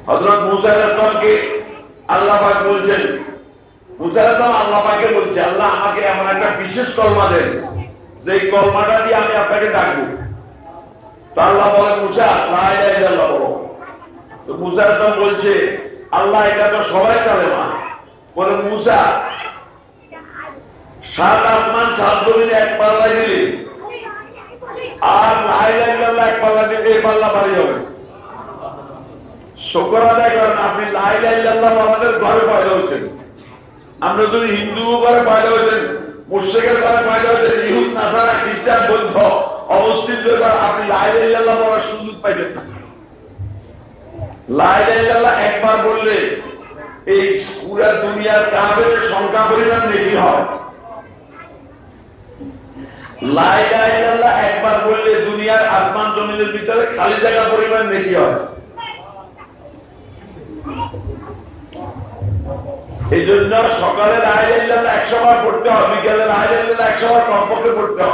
হযরত মুসা আলাইহিস সালামকে আল্লাহ পাক বলছেন, মুসা আলাইহিস সালাম আল্লাহ পাককে বলছে, আল্লাহ আমাকে এমন একটা বিশেষ কলমা দেন যে কলমাটা দিয়ে আমি আপনাকে ডাকবো। তো আল্লাহ বলে, মুসা লা ইলাহা ইল্লাল্লাহ বলো। তো মুসা আলাইহিস সালাম বলছে, আল্লাহ এটা তো সবাই কালেমা। বলে, মুসা 7 আসমান 7 জমিন এক পাল্লায় দিলে আর লা ইলাহা ইল্লাল্লাহ এক পাল্লা দিলে এই পাল্লা ভারী হবে। শুকর আদায় করেন, আপনি লা ইলাহা ইল্লাল্লাহ আমাদের ঘরে পয়দা হয়েছেন। আমরা যদি হিন্দু ঘরে পয়দা হয়েছেন, মুশরিকের ঘরে পয়দা হয়েছেন, ইহুদ নাসারা খ্রিস্টান বৌদ্ধ অবস্থিতদের ঘরে আপনি লা ইলাহা ইল্লাল্লাহ বলার সুযোগ পাইতেন না। লা ইলাহা ইল্লাল্লাহ একবার বললে এই পুরা দুনিয়ার কাফেরের সংখ্যা পরিমাণ নেকি হয়। লা ইলাহা ইল্লাল্লাহ একবার বললে দুনিয়ার আসমান জমিনের ভিতরে খালি জায়গা পরিমাণ নেকি হয়। এই জন্য সকালে লা ইলাহা ইল্লাল্লাহ 100 বার পড়তে হয়, বিকালে লা ইলাহা ইল্লাল্লাহ 100 বার কমপক্ষে পড়তে হয়।